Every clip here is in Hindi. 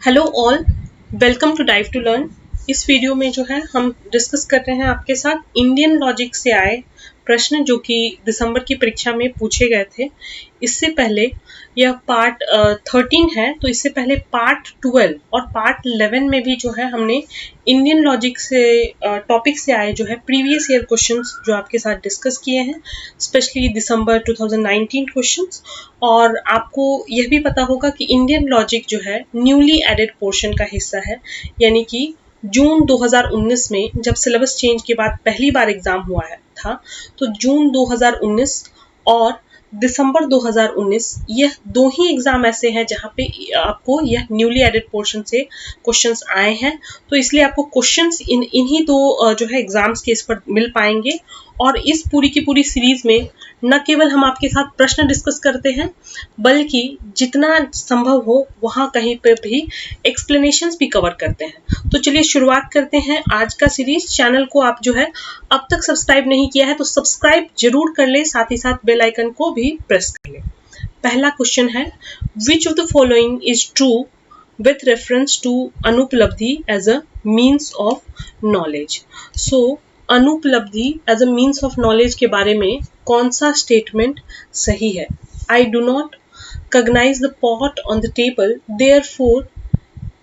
Hello all, welcome to dive to learn. इस वीडियो में जो है हम डिस्कस कर रहे हैं आपके साथ इंडियन लॉजिक से आए प्रश्न जो कि दिसंबर की परीक्षा में पूछे गए थे। इससे पहले यह पार्ट 13 है, तो इससे पहले पार्ट 12 और पार्ट 11 में भी जो है हमने इंडियन लॉजिक से टॉपिक से आए जो है प्रीवियस ईयर क्वेश्चंस जो आपके साथ डिस्कस किए हैं, स्पेशली दिसंबर 2019 क्वेश्चंस। और आपको यह भी पता होगा कि इंडियन लॉजिक जो है न्यूली एडेड पोर्शन का हिस्सा है, यानी कि जून 2019 में जब सिलेबस चेंज के बाद पहली बार एग्जाम हुआ था, तो जून 2019 और दिसंबर 2019 यह दो ही एग्जाम ऐसे हैं जहां पे आपको यह न्यूली एडेड पोर्शन से क्वेश्चंस आए हैं। तो इसलिए आपको क्वेश्चंस इन्हीं दो जो है एग्जाम्स के इस पर मिल पाएंगे। और इस पूरी की पूरी सीरीज में न केवल हम आपके साथ प्रश्न डिस्कस करते हैं, बल्कि जितना संभव हो वहां कहीं पर भी एक्सप्लेनेशंस भी कवर करते हैं। तो चलिए शुरुआत करते हैं आज का सीरीज। चैनल को आप जो है अब तक सब्सक्राइब नहीं किया है तो सब्सक्राइब जरूर कर ले, साथ ही साथ बेल आइकन को भी प्रेस कर ले। पहला क्वेश्चन है, विच of the following is true with reference to अनुपलब्धि as a means of knowledge। So अनुपलब्धि as a means of knowledge के बारे में कौन सा स्टेटमेंट सही है? I do not cognize the pot on the table, therefore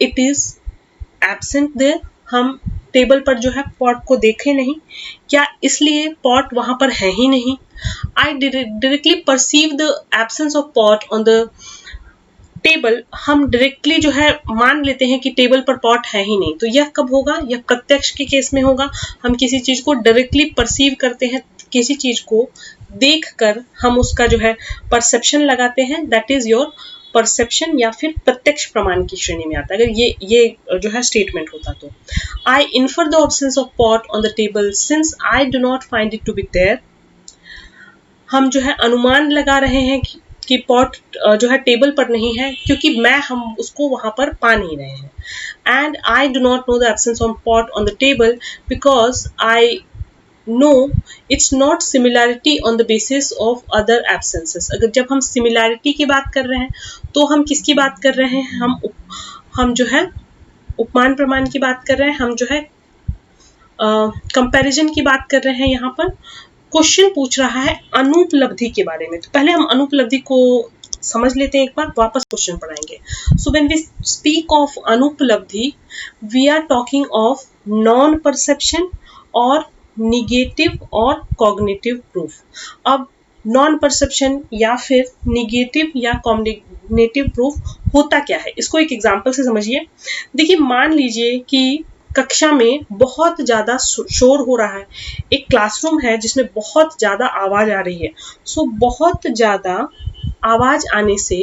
it is absent there। हम टेबल पर जो है पॉट को देखे नहीं, क्या इसलिए पॉट वहां पर है ही नहीं? I directly perceive the absence of pot on the table. हम डायरेक्टली जो है मान लेते हैं कि टेबल पर पॉट है ही नहीं, तो यह कब होगा? यह प्रत्यक्ष के केस में होगा। हम किसी चीज को डायरेक्टली परसीव करते हैं, किसी चीज को देखकर हम उसका जो है परसेप्शन लगाते हैं, दैट इज योर परसेप्शन, या फिर प्रत्यक्ष प्रमाण की श्रेणी में आता है अगर ये जो है स्टेटमेंट होता तो। I infer the absence of pot on the table since I do not find it to be there. हम जो है अनुमान लगा रहे हैं कि पॉट जो है टेबल पर नहीं है, क्योंकि हम उसको वहां पर पा नहीं रहे हैं। And I do not know the absence of pot on the table because I know it's not similarity on the basis of other absences. अगर जब हम सिमिलैरिटी की बात कर रहे हैं तो हम किसकी बात कर रहे हैं? हम जो है उपमान प्रमाण की बात कर रहे हैं, हम जो है कंपैरिजन की बात कर रहे हैं। यहाँ पर क्वेश्चन पूछ रहा है अनुपलब्धि के बारे में, तो पहले हम अनुपलब्धि को समझ लेते हैं, एक बार वापस क्वेश्चन पढ़ाएंगे। So when we speak of अनुपलब्धि, we are talking of non perception और निगेटिव और कॉग्निटिव प्रूफ। अब नॉन परसेप्शन या फिर निगेटिव या कॉग्निटिव प्रूफ होता क्या है, इसको एक एग्जांपल से समझिए। देखिए, मान लीजिए कि कक्षा में बहुत ज्यादा शोर हो रहा है, एक क्लासरूम है जिसमें बहुत ज्यादा आवाज आ रही है। सो बहुत ज्यादा आवाज आने से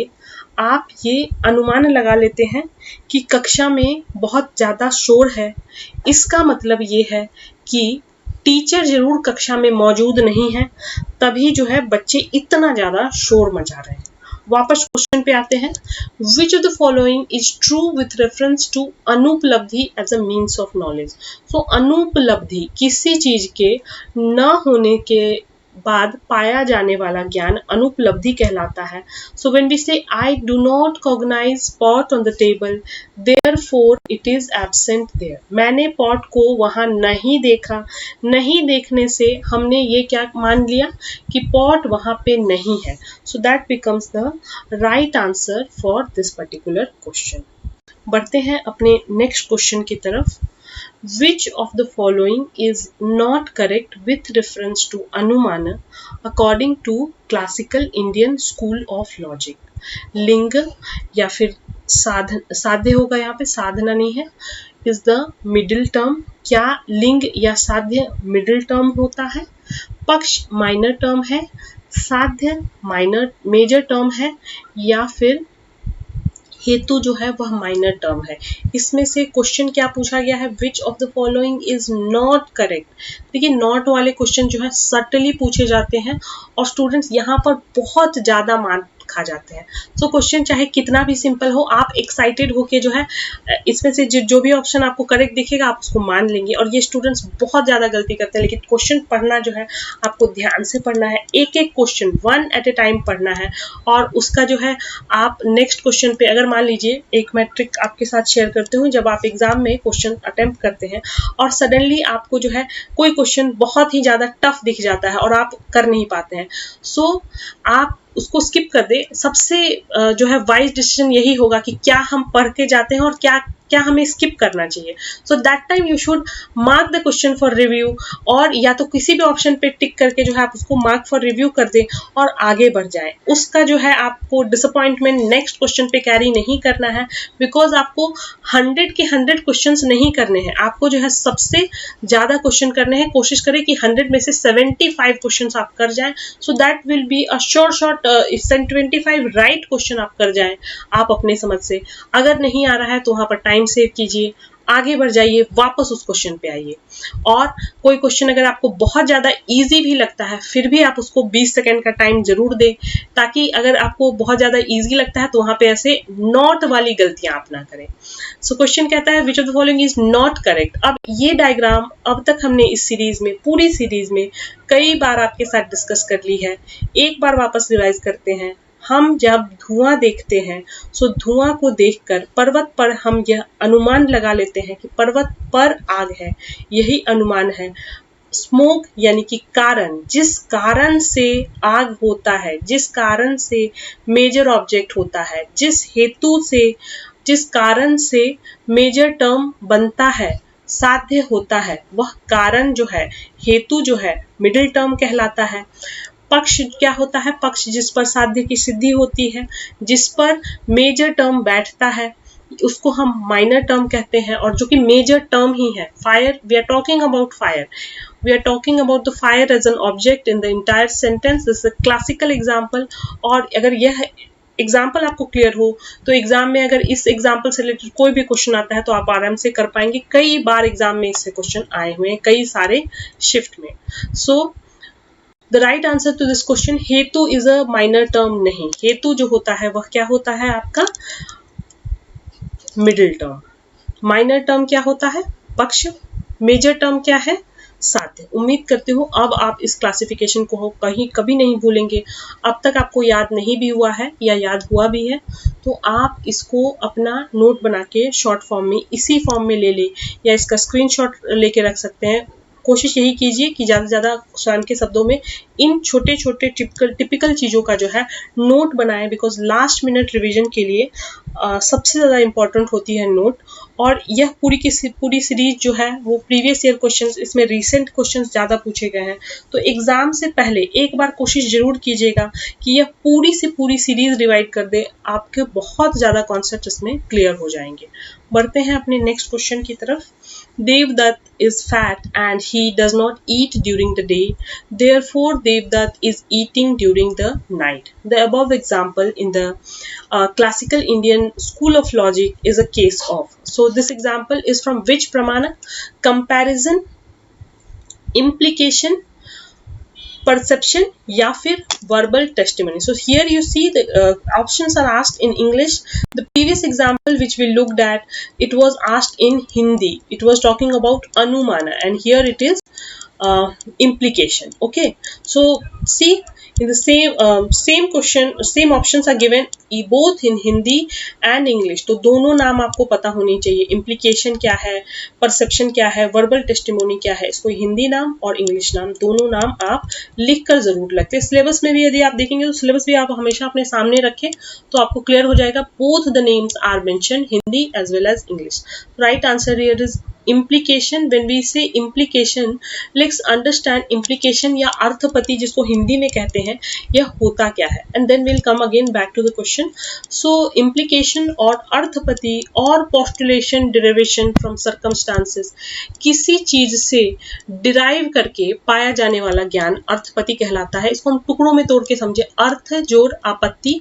आप ये अनुमान लगा लेते हैं कि कक्षा में बहुत ज्यादा शोर है। इसका मतलब ये है कि टीचर जरूर कक्षा में मौजूद नहीं है, तभी जो है बच्चे इतना ज्यादा शोर मचा रहे हैं। वापस क्वेश्चन पे आते हैं, which of the following is true with reference to अनुपलब्धि as a means of knowledge. So अनुपलब्धि किसी चीज के न होने के बाद पाया जाने वाला ज्ञान अनुपलब्धि कहलाता है। सो when we say I do not cognize pot on the table therefore it is absent there. मैंने पॉट को वहां नहीं देखा, नहीं देखने से हमने ये क्या मान लिया कि पॉट वहां पे नहीं है। So that becomes the right answer for this particular question. बढ़ते हैं अपने नेक्स्ट क्वेश्चन की तरफ। Which of the following is not correct with reference to Anumana according to classical Indian school of logic? लिंग या फिर साध्य होगा, यहाँ पे साधना नहीं है, is the middle term। क्या लिंग या साध्य मिडिल टर्म होता है? पक्ष माइनर टर्म है, साध्य माइनर मेजर टर्म है, या फिर हेतु जो है वह माइनर टर्म है? इसमें से क्वेश्चन क्या पूछा गया है? विच of the following is not correct. देखिए, नॉट वाले क्वेश्चन जो है सटली पूछे जाते हैं और स्टूडेंट्स यहाँ पर बहुत ज्यादा मार खा जाते हैं। सो क्वेश्चन चाहे कितना भी सिंपल हो, आप एक्साइटेड होके जो है इसमें से जो भी ऑप्शन आपको करेक्ट दिखेगा आप उसको मान लेंगे। और ये स्टूडेंट्स बहुत ज़्यादा गलती करते हैं, लेकिन क्वेश्चन पढ़ना जो है आपको ध्यान से पढ़ना है, एक एक question one at a time पढ़ना है। और उसका जो है आप नेक्स्ट क्वेश्चन पे, अगर मान लीजिए एक मैं ट्रिक आपके साथ शेयर करती हूँ, जब आप एग्जाम में क्वेश्चन अटेम्प्ट करते हैं और सडनली आपको जो है कोई क्वेश्चन बहुत ही ज़्यादा टफ दिख जाता है और आप कर नहीं पाते हैं, सो आप उसको स्किप कर दे। सबसे जो है वाइज डिसीजन यही होगा कि क्या हम पढ़ के जाते हैं और क्या क्या हमें स्किप करना चाहिए। So that time you should mark the question for review, और या तो किसी भी ऑप्शन पे टिक करके जो है आप उसको मार्क फॉर रिव्यू कर दें और आगे बढ़ जाए। उसका जो है आपको डिसअपॉइंटमेंट नेक्स्ट क्वेश्चन पे कैरी नहीं करना है, बिकॉज आपको 100 के 100 क्वेश्चन नहीं करने हैं, आपको जो है सबसे ज्यादा क्वेश्चन करने हैं। कोशिश करें कि 100 में से 75 क्वेश्चन आप कर जाएं, so that will be a short 25 right question आप कर जाएं आप अपने समझ से। अगर नहीं आ रहा है तो वहां पर टाइम सेव कीजिए, आगे बढ़ जाइए, वापस उस क्वेश्चन पे आइए। और कोई क्वेश्चन अगर आपको बहुत ज्यादा इजी भी लगता है फिर भी आप उसको 20 सेकंड का टाइम जरूर दें, ताकि अगर आपको बहुत ज्यादा इजी लगता है तो वहां पे ऐसे नॉट वाली गलतियां आप ना करें। सो क्वेश्चन कहता है विच of the following is not correct. अब ये डायग्राम अब तक हमने इस सीरीज में, पूरी सीरीज में कई बार आपके साथ डिस्कस कर ली है। एक बार वापस रिवाइज करते हैं। हम जब धुआं देखते हैं, सो धुआं को देखकर पर्वत पर हम यह अनुमान लगा लेते हैं कि पर्वत पर आग है, यही अनुमान है। स्मोक यानी कि कारण, जिस कारण से आग होता है, जिस कारण से मेजर ऑब्जेक्ट होता है, जिस हेतु से, जिस कारण से मेजर टर्म बनता है, साध्य होता है, वह कारण जो है, हेतु जो है, मिडिल टर्म कहलाता है। पक्ष क्या होता है? पक्ष जिस पर साध्य की सिद्धि होती है, जिस पर मेजर टर्म बैठता है, उसको हम माइनर टर्म कहते हैं, और जो कि मेजर टर्म ही है। Fire, we are talking about fire, we are talking about the fire as an object in the entire sentence. This is a classical example. और अगर यह एग्जाम्पल आपको क्लियर हो तो एग्जाम में अगर इस एग्जाम्पल से रिलेटेड कोई भी क्वेश्चन आता है तो आप आराम से कर पाएंगे। कई बार एग्जाम में इससे क्वेश्चन आए हुए हैं, कई सारे शिफ्ट में। So the right answer to this question, हेतु इज अ माइनर टर्म नहीं। हेतु जो होता है वह क्या होता है? आपका मिडिल टर्म। माइनर टर्म क्या होता है? पक्ष। मेजर टर्म क्या है? साध्य। उम्मीद करती हूँ अब आप इस क्लासिफिकेशन को कहीं कभी नहीं भूलेंगे। अब तक आपको याद नहीं भी हुआ है या याद हुआ भी है तो आप इसको अपना नोट बना के शॉर्ट फॉर्म में, इसी फॉर्म में ले ले, या इसका स्क्रीनशॉट लेके रख सकते हैं। कोशिश यही कीजिए कि ज़्यादा से ज़्यादा स्वयं के शब्दों में इन छोटे छोटे टिपिकल चीज़ों का जो है नोट बनाएं, बिकॉज लास्ट मिनट रिवीजन के लिए सबसे ज़्यादा इम्पॉर्टेंट होती है नोट। और यह पूरी की पूरी सीरीज जो है वो प्रीवियस ईयर क्वेश्चंस, इसमें रीसेंट क्वेश्चंस ज़्यादा पूछे गए हैं। तो एग्जाम से पहले एक बार कोशिश जरूर कीजिएगा कि यह पूरी से पूरी सीरीज रिवाइड कर दे, आपके बहुत ज़्यादा कॉन्सेप्ट इसमें क्लियर हो जाएंगे। बढ़ते हैं अपने नेक्स्ट क्वेश्चन की तरफ। Devdutt is fat and he does not eat during the day. Therefore, Devdutt is eating during the night. The above example in the classical Indian school of logic is a case of. So, this example is from which pramana? Comparison, implication, perception या फिर verbal testimony. So here you see the options are asked in English. The previous example which we looked at, it was asked in Hindi. It was talking about anumana, and here it is implication. Okay, so see in the same question, same options are given both in Hindi and English. तो दोनों नाम आपको पता होनी चाहिए। implication क्या है, perception क्या है, verbal testimony क्या है, इसको हिंदी नाम और इंग्लिश नाम दोनों नाम आप लिख कर जरूर रखें। सिलेबस में भी यदि आप देखेंगे तो सिलेबस भी आप हमेशा अपने सामने रखें तो आपको क्लियर हो जाएगा। both the names are mentioned, Hindi as well as English. Right answer here is implication. When we say implication, let's understand implication या अर्थपति जिसको हिंदी में कहते हैं यह होता क्या है, and then we'll come again back to the question. So implication और अर्थपति और postulation, derivation from circumstances, किसी चीज से डिराइव करके पाया जाने वाला ज्ञान अर्थपति कहलाता है। इसको हम टुकड़ों में तोड़ के समझे। अर्थ जोड़ आपत्ति।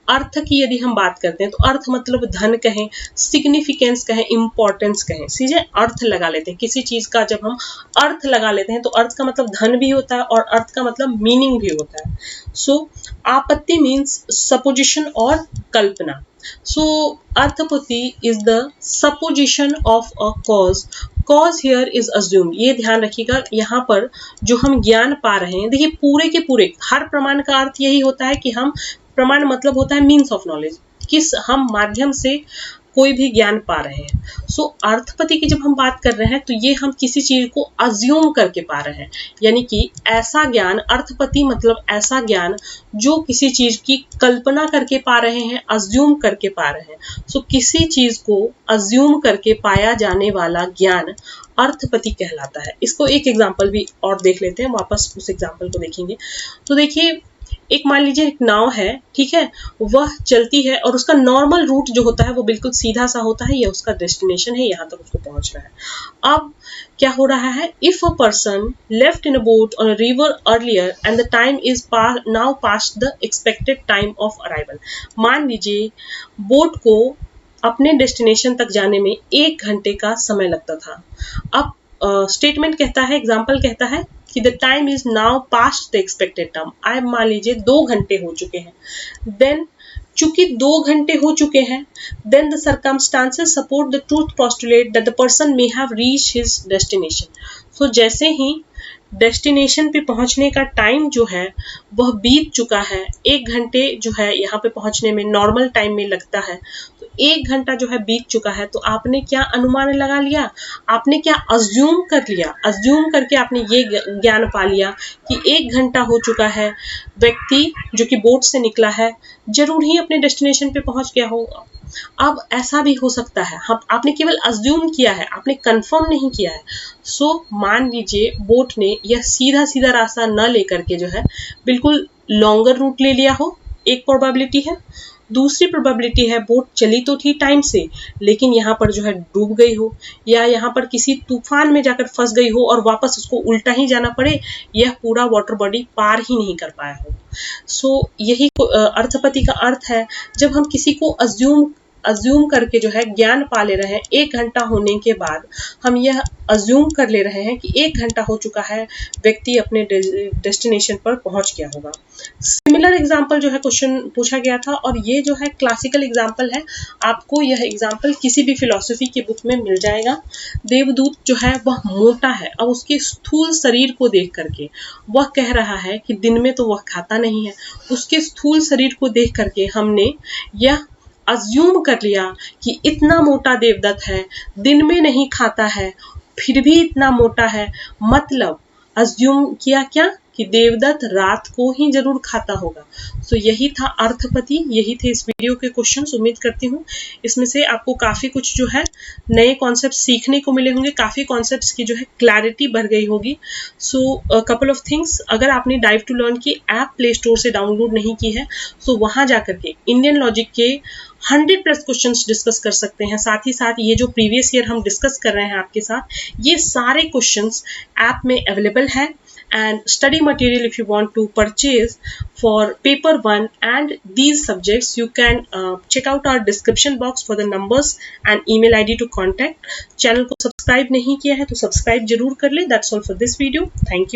अर्थ की यदि हम बात करते हैं तो अर्थ मतलब धन कहें, सिग्निफिकेंस कहें, इंपॉर्टेंस कहें। सीधे अर्थ लगा लेते हैं। किसी चीज का जब हम अर्थ लगा लेते हैं तो अर्थ का मतलब धन भी होता है और अर्थ का मतलब मीनिंग भी होता है। सो आपत्ति मीन्स सपोजिशन और कल्पना। So arthapati is the supposition of a cause. Cause here is assumed. ये ध्यान रखिएगा, यहाँ पर जो हम ज्ञान पा रहे हैं, देखिए पूरे के पूरे हर प्रमाण का अर्थ यही होता है कि हम, प्रमाण मतलब होता है मीन्स ऑफ नॉलेज, किस हम माध्यम से कोई भी ज्ञान पा रहे हैं। सो अर्थपति की जब हम बात कर रहे हैं तो ये हम किसी चीज को अज्यूम करके पा रहे हैं, यानी कि ऐसा ज्ञान, अर्थपति मतलब ऐसा ज्ञान जो किसी चीज की कल्पना करके पा रहे हैं, अज्यूम करके पा रहे हैं। सो किसी चीज को अज्यूम करके पाया जाने वाला ज्ञान अर्थपति कहलाता है। इसको एक एग्जाम्पल भी और देख लेते हैं, वापस उस एग्जाम्पल को देखेंगे। तो देखिए, एक मान लीजिए एक नाव है, ठीक है, वह चलती है और उसका नॉर्मल रूट जो होता है वो बिल्कुल सीधा सा होता है, यह उसका डेस्टिनेशन है, यहाँ तक उसको पहुंच रहा है। अब क्या हो रहा है, if a person left in a boat on a river earlier and the time is now past the expected time of arrival. मान लीजिए बोट को अपने डेस्टिनेशन तक जाने में 1 घंटे का समय लगता था। अब स्टेटमेंट कहता है, एग्जाम्पल कहता है कि the time is now past the expected time. अब मान लीजिए 2 घंटे हो चुके हैं। देन चूंकि 2 घंटे हो चुके हैं, then the circumstances support the truth postulate that the person may have reached his destination. So जैसे ही डेस्टिनेशन पे पहुंचने का टाइम जो है वह बीत चुका है, 1 घंटे जो है यहाँ पे पहुंचने में नॉर्मल टाइम में लगता है, तो 1 घंटा जो है बीत चुका है, तो आपने क्या अनुमान लगा लिया, आपने क्या अज्यूम कर लिया, अज्यूम करके आपने ये ज्ञान पा लिया कि 1 घंटा हो चुका है, व्यक्ति जो कि बोट से निकला है जरूर ही अपने डेस्टिनेशन पे पहुंच गया होगा। अब ऐसा भी हो सकता है, हम आपने केवल अज्यूम किया है, आपने कंफर्म नहीं किया है। सो मान लीजिए बोट ने यह सीधा सीधा रास्ता न लेकर के जो है बिल्कुल लॉन्गर रूट ले लिया हो, एक प्रोबेबिलिटी है। दूसरी प्रोबेबिलिटी है बोट चली तो थी टाइम से, लेकिन यहाँ पर जो है डूब गई हो, या यहाँ पर किसी तूफान में जाकर फंस गई हो और वापस उसको उल्टा ही जाना पड़े, यह पूरा वाटर बॉडी पार ही नहीं कर पाया हो। सो यही अर्थपति का अर्थ है, जब हम किसी को अज्यूम करके जो है ज्ञान पा ले रहे हैं, 1 घंटा होने के बाद हम यह अज्यूम कर ले रहे हैं कि 1 घंटा हो चुका है, व्यक्ति अपने डेस्टिनेशन पर पहुंच गया होगा। सिमिलर एग्जाम्पल जो है क्वेश्चन पूछा गया था, और ये जो है क्लासिकल एग्जाम्पल है, आपको यह एग्जाम्पल किसी भी फिलॉसफी की बुक में मिल जाएगा। देवदूत जो है वह मोटा है, अब उसके स्थूल शरीर को देख करके वह कह रहा है कि दिन में तो वह खाता नहीं है। उसके स्थूल शरीर को देख करके हमने यह अज्यूम कर लिया कि इतना मोटा देवदत्त है, दिन में नहीं खाता है, फिर भी इतना मोटा है, मतलब अज्यूम किया क्या कि देवदत्त रात को ही जरूर खाता होगा। सो यही था अर्थपति, यही थे इस वीडियो के क्वेश्चंस। उम्मीद करती हूँ इसमें से आपको काफी कुछ जो है नए कॉन्सेप्ट सीखने को मिले होंगे, काफी कॉन्सेप्ट्स की जो है क्लैरिटी बढ़ गई होगी। सो कपल ऑफ थिंग्स, अगर आपने डाइव टू लर्न की ऐप प्ले स्टोर से डाउनलोड नहीं की है, सो वहां जाकर के इंडियन लॉजिक के 100+ क्वेश्चंस डिस्कस कर सकते हैं। साथ ही साथ ये जो प्रीवियस ईयर हम डिस्कस कर रहे हैं आपके साथ, ये सारे क्वेश्चंस ऐप में अवेलेबल है। And study material if you want to purchase for paper 1 and these subjects, you can check out our description box for the numbers and email ID to contact. Channel को सब्सक्राइब नहीं किया है तो सब्सक्राइब जरूर कर ले। That's all for this video. Thank you.